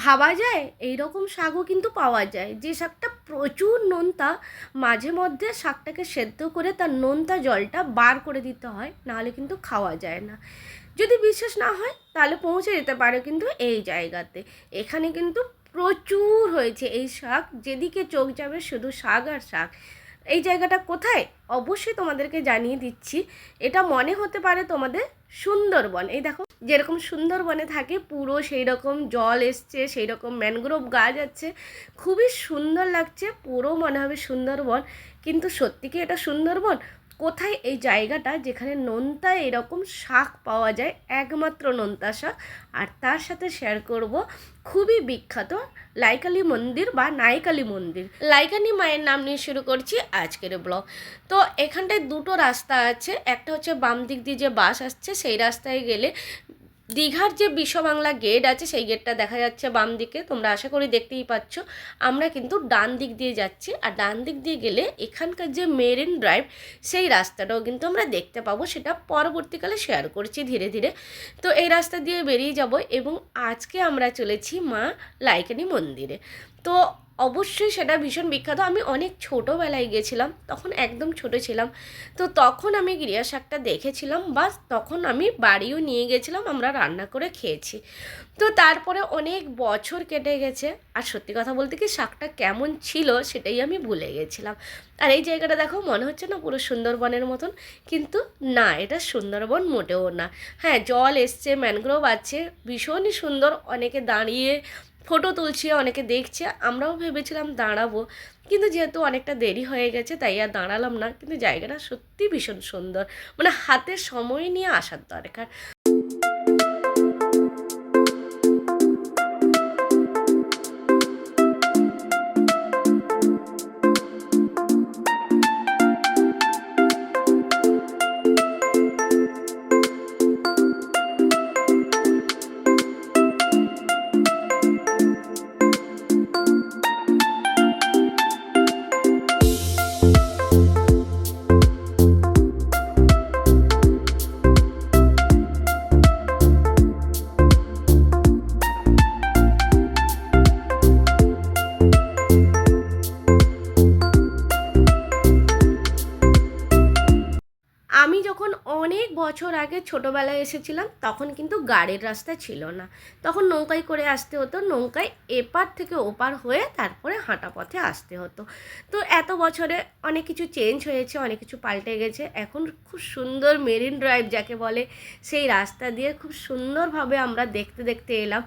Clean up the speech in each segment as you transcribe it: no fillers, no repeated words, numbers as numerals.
ভাবা যায় এই রকম শাকও কিন্তু পাওয়া যায়, যে শাকটা প্রচুর নোনতা। মাঝে মধ্যে শাকটাকে সেদ্ধ করে তার নোনতা জলটা বার করে দিতে হয়, নাহলে কিন্তু খাওয়া যায় না। যদি বিশ্বাস না হয় তাহলে পৌঁছে যেতে পারে কিন্তু এই জায়গাতে। এখানে কিন্তু প্রচুর হয়েছে এই শাক, যেদিকে চোখ যাবে শুধু শাক আর শাক। এই জায়গাটা কোথায় অবশ্যই তোমাদেরকে জানিয়ে দিচ্ছি। এটা মনে হতে পারে তোমাদের সুন্দরবন। এই দেখো, যেরকম সুন্দরবনে থাকে পুরো সেই রকম জল এসছে, সেই রকম ম্যানগ্রোভ গাছ আছে, খুবই সুন্দর লাগছে, পুরো মনে হবে সুন্দরবন। কিন্তু সত্যি কি এটা সুন্দরবন? কোথায় এই জায়গাটা যেখানে নোনতা এরকম শাক পাওয়া যায়, একমাত্র নোনতা শাক। আর তার সাথে শেয়ার করব খুবই বিখ্যাত লাইকালি মন্দির বা নাইকালি মন্দির। লাইকানি মায়ের নাম নিয়ে শুরু করছি আজকের ব্লগ। তো এখানটায় দুটো রাস্তা আছে, একটা হচ্ছে বাম দিক দিয়ে যে বাস আসছে সেই রাস্তায় গেলে দীঘার যে বিশ্ববাংলা গেট আছে সেই গেটটা দেখা যাচ্ছে বাম দিকে, তোমরা আশা করি দেখতেই পাচ্ছ। আমরা কিন্তু ডান দিক দিয়ে যাচ্ছি, আর ডান দিক দিয়ে গেলে এখানকার যে মেরিন ড্রাইভ সেই রাস্তাটাও কিন্তু আমরা দেখতে পাবো, সেটা পরবর্তীকালে শেয়ার করছি ধীরে ধীরে। তো এই রাস্তা দিয়ে বেরিয়ে যাব, এবং আজকে আমরা চলেছি মা লাইকানি মন্দিরে। তো অবশ্যই সেটা ভীষণ বিখ্যাত। আমি অনেক ছোটোবেলায় গেছিলাম, তখন একদম ছোট ছিলাম। তো তখন আমি গিরিয়া শাকটা দেখেছিলাম, বা তখন আমি বাড়িও নিয়ে গেছিলাম, আমরা রান্না করে খেয়েছি। তো তারপরে অনেক বছর কেটে গেছে, আর সত্যি কথা বলতে কি শাকটা কেমন ছিল সেটাই আমি ভুলে গেছিলাম। আর এই জায়গাটা দেখো, মনে হচ্ছে না পুরো সুন্দরবনের মতন, কিন্তু না, এটা সুন্দরবন মোটেও না। হ্যাঁ, জল এসছে, ম্যানগ্রোভ আছে, ভীষণই সুন্দর। অনেকে দাঁড়িয়ে ফটো তুলছে, অনেকে দেখছে, আমরাও ভেবেছিলাম দাঁড়াবো, কিন্তু যেহেতু অনেকটা দেরি হয়ে গেছে তাই আর দাঁড়ালাম না। কিন্তু জায়গাটা সত্যি ভীষণ সুন্দর, মানে হাতে সময় নিয়ে আসার দরকার। আমি যখন অনেক বছর আগে ছোটোবেলায় এসেছিলাম তখন কিন্তু গাড়ির রাস্তা ছিল না, তখন নৌকায় করে আসতে হতো, নৌকায় এপার থেকে ওপার হয়ে তারপরে হাঁটা পথে আসতে হতো। তো এত বছরে অনেক কিছু চেঞ্জ হয়েছে, অনেক কিছু পাল্টে গেছে। এখন খুব সুন্দর মেরিন ড্রাইভ যাকে বলে, সেই রাস্তা দিয়ে খুব সুন্দরভাবে আমরা দেখতে দেখতে এলাম।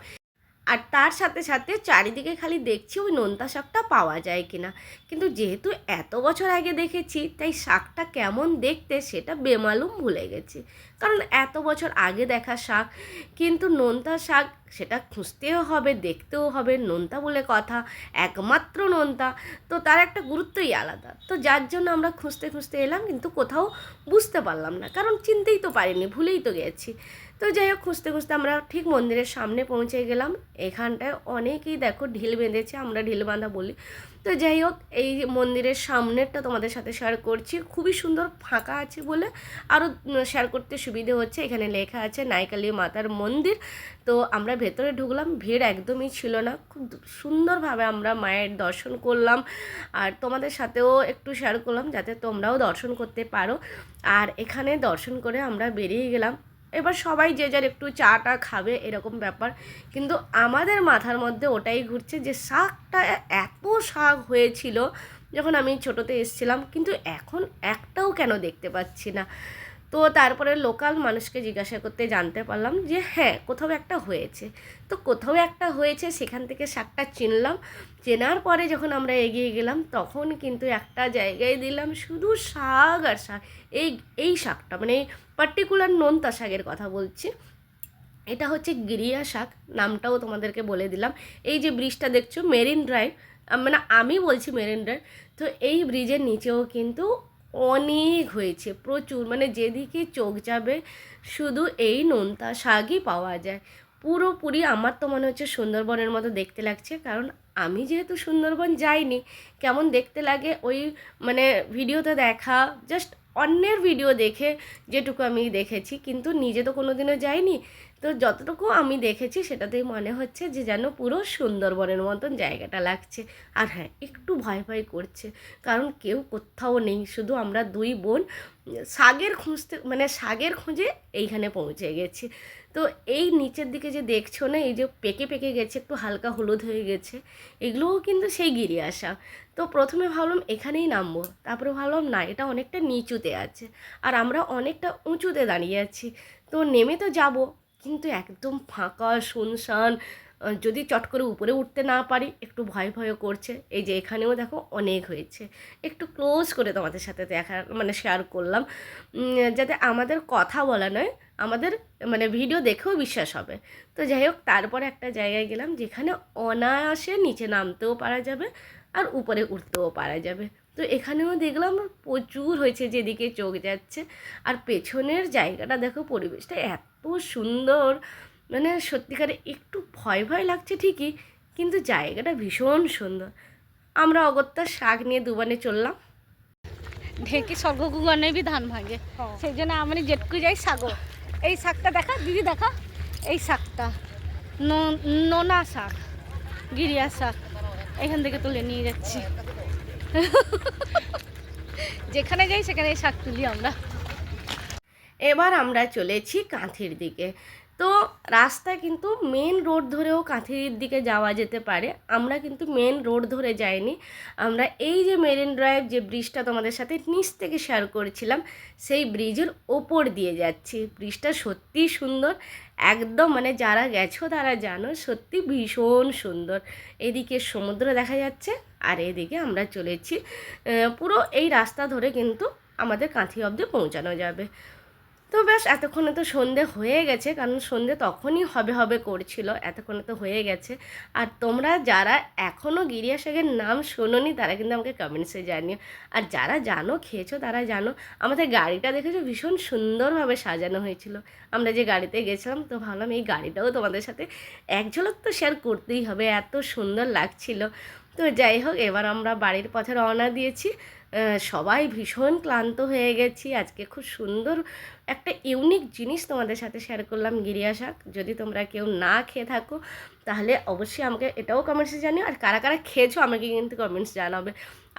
আর তার সাথে সাথে চারিদিকে খালি দেখছি ওই নোনতা শাকটা পাওয়া যায় কিনা। কিন্তু যেহেতু এত বছর আগে দেখেছি, তাই শাকটা কেমন দেখতে সেটা বেমালুম ভুলে গেছি, কারণ এত বছর আগে দেখা শাক। কিন্তু নোনতা শাক সেটা খুঁজতেও হবে, দেখতেও হবে, নোনতা বলে কথা, একমাত্র নোনতা, তো তার একটা গুরুত্বই আলাদা। তো যার জন্য আমরা খুঁজতে খুঁজতে এলাম, কিন্তু কোথাও বুঝতে পারলাম না, কারণ চিনতেই তো পারিনি, ভুলেই তো গেছি। তো যাই হোক, খুঁজতে খুঁজতে আমরা ঠিক মন্দিরের সামনে পৌঁছে গেলাম। এখানটায় অনেকেই দেখো ঢিল বেঁধেছে, আমরা ঢিল বাঁধা বলি। তো যাই হোক, এই মন্দিরের সামনেরটা তোমাদের সাথে শেয়ার করছি, খুবই সুন্দর, ফাঁকা আছে বলে আরও শেয়ার করতে সুবিধে হচ্ছে। এখানে লেখা আছে নাইকালি মাতার মন্দির। তো আমরা ভেতরে ঢুকলাম, ভিড় একদমই ছিল না, খুব সুন্দরভাবে আমরা মায়ের দর্শন করলাম, আর তোমাদের সাথেও একটু শেয়ার করলাম যাতে তোমরাও দর্শন করতে পারো। আর এখানে দর্শন করে আমরা বেরিয়ে গেলাম। এবার সবাই যে যার একটু চাটা খাবে এরকম ব্যাপার, কিন্তু আমাদের মাথার মধ্যে ওটাই ঘুরছে যে শাকটা, এত শাক হয়েছিল যখন আমি ছোটোতে এসেছিলাম, কিন্তু এখন একটাও কেন দেখতে পাচ্ছি না। তো তারপরে লোকাল মানুষকে জিজ্ঞাসা করতে জানতে পারলাম যে হ্যাঁ, কোথাও একটা হয়েছে। তো কোথাও একটা হয়েছে, সেখান থেকে শাকটা চিনলাম। চেনার পরে যখন আমরা এগিয়ে গেলাম, তখন কিন্তু একটা জায়গায় দিলাম শুধু শাক আর শাক। এই এই শাকটা মানে পার্টিকুলার নোনতা শাকের কথা বলছি, এটা হচ্ছে গিরিয়া শাক, নামটাও তোমাদেরকে বলে দিলাম। এই যে ব্রিজটা দেখছো মেরিন ড্রাইভ, মানে আমি বলছি মেরিন ড্রাইভ, তো এই ব্রিজের নিচেও কিন্তু অনেক হয়েছে, প্রচুর, মানে যেদিকে চোখ যাবে শুধু এই নোনতা শাকই পাওয়া যায়। পুরোপুরি আমার তো মনে হচ্ছে সুন্দরবনের মতো দেখতে লাগছে, কারণ আমি যেহেতু সুন্দরবন যাইনি, কেমন দেখতে লাগে ওই মানে ভিডিওতে দেখা, জাস্ট অন্যের ভিডিও দেখে যেটুকু আমি দেখেছি, কিন্তু নিজে তো কোনো দিনও যাইনি। তো যতটুকু আমি দেখেছি সেটাতেই মনে হচ্ছে যে যেন পুরো সুন্দরবনের মতন জায়গাটা লাগছে। আর হ্যাঁ, একটু ভয় ভয় করছে, কারণ কেউ কোথাও নেই, শুধু আমরা দুই বোন শাকের খুঁজতে মানে শাকের খোঁজে এইখানে পৌঁছে গেছি। তো এই নিচের দিকে যে দেখছো না, এই যে পেকে পেকে গেছে, একটু হালকা হলুদ হয়ে গেছে, এগুলোও কিন্তু সেই গিরিয়া শাক। তো প্রথমে ভাবলাম এখানেই নামবো, তারপরে ভাবলাম না, এটা অনেকটা নিচুতে আছে আর আমরা অনেকটা উঁচুতে দাঁড়িয়ে আছি, তো নেমে তো যাব, কিন্তু একদম ফাঁকা শুনশান, যদি চট করে উপরে উঠতে না পারি একটু ভয় ভয়ও করছে। এই যে এখানেও দেখো অনেক হয়েছে, একটু ক্লোজ করে তোমাদের সাথে দেখার মানে শেয়ার করলাম, যাতে আমাদের কথা বলা নয়, আমাদের মানে ভিডিও দেখেও বিশ্বাস হবে। তো যাই হোক, তারপরে একটা জায়গায় গেলাম যেখানে অনায়াসে নিচে নামতেও পারা যাবে আর উপরে উঠতেও পারা যাবে। তো এখানেও দেখলাম প্রচুর হয়েছে, যেদিকে চোখ যাচ্ছে। আর পেছনের জায়গাটা দেখো, পরিবেশটা এত সুন্দর, মানে সত্যিকারে একটু ভয় ভয় লাগছে ঠিকই, কিন্তু জায়গাটা ভীষণ সুন্দর। আমরা অগত্যা শাক নিয়ে দুবানে চললাম। ঢেঁকি স্বর্গগুগনে বি ধান ভাঙে, সেই জন্য আমি যেটকু যাই শাকও। এই শাকটা দেখা দিদি, দেখা এই শাকটা নোনা শাক, গিরিয়া শাক, এখান থেকে তুলে নিয়ে যাচ্ছি। যেখানে যাই সেখানে এই শাক তুলি আমরা। এবার আমরা চলেছি কাঁথির দিকে। তো রাস্তা কিন্তু মেন রোড ধরেও কাঁথির দিকে যাওয়া যেতে পারে, আমরা কিন্তু মেন রোড ধরে যাইনি, আমরা এই যে মেরিন ড্রাইভ যে ব্রিজটা তোমাদের সাথে নিচ থেকে শেয়ার করেছিলাম, সেই ব্রিজের ওপর দিয়ে যাচ্ছি। ব্রিজটা সত্যি সুন্দর, একদম মানে যারা গেছো তারা জানো, সত্যি ভীষণ সুন্দর। এদিকে সমুদ্র দেখা যাচ্ছে আর এদিকে আমরা চলেছি, পুরো এই রাস্তা ধরে কিন্তু আমাদের কাঁথি অবধি পৌঁছানো যাবে। তো ব্যাস, এতক্ষণে তো সন্ধে হয়ে গেছে, কারণ সন্ধে তখনই হবে হবে করছিল, এতক্ষণে তো হয়ে গেছে। আর তোমরা যারা এখনও গিরিয়া শাকের নাম শোনোনি তারা কিন্তু আমাকে কমেন্টসে জানিও, আর যারা জানো খেয়েছো তারা জানো। আমাদের গাড়িটা দেখেছো ভীষণ সুন্দরভাবে সাজানো হয়েছিল, আমরা যে গাড়িতে গেছিলাম। তো ভাবলাম এই গাড়িটাও তোমাদের সাথে এক ঝলক তো শেয়ার করতেই হবে, এত সুন্দর লাগছিল। তো যাই হোক, এবার আমরা বাড়ির পথে রওনা দিয়েছি। সবাই ভীষণ ক্লান্ত হয়ে গেছি। আজকে খুব সুন্দর একটা ইউনিক জিনিস তোমাদের সাথে শেয়ার করলাম, গিরিয়া শাক। যদি তোমরা কেউ না খেয়ে থাকো তাহলে অবশ্যই আমাকে এটাও কমেন্টসে জানিও, আর কারা কারা খেয়েছো আমাকে কিন্তু কমেন্টস জানাবে।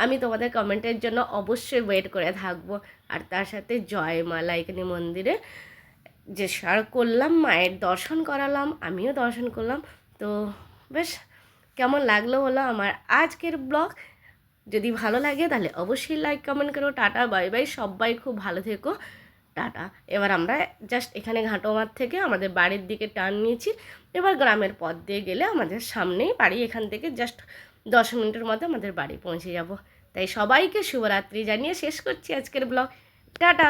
আমি তোমাদের কমেন্টের জন্য অবশ্যই ওয়েট করে থাকবো। আর তার সাথে জয়মালা এখানে মন্দিরে যে শেয়ার করলাম, মায়ের দর্শন করালাম, আমিও দর্শন করলাম। তো বেশ, কেমন লাগলো বলো আমার আজকের ব্লগ? যদি ভালো লাগে তাহলে অবশ্যই লাইক কমেন্ট করো। টাটা বাই বাই, সবাই খুব ভালো থেকো, টাটা। এবার আমরা জাস্ট এখানে ঘাটোমার থেকে আমাদের বাড়ির দিকে টার্ন নিয়েছি। এবার গ্রামের পথ দিয়ে গেলে আমাদের সামনেই বাড়ি, এখান থেকে জাস্ট 10 মিনিটের মধ্যে আমাদের বাড়ি পৌঁছে যাব। তাই সবাইকে শুভরাত্রি জানিয়ে শেষ করছি আজকের ব্লগ। টাটা।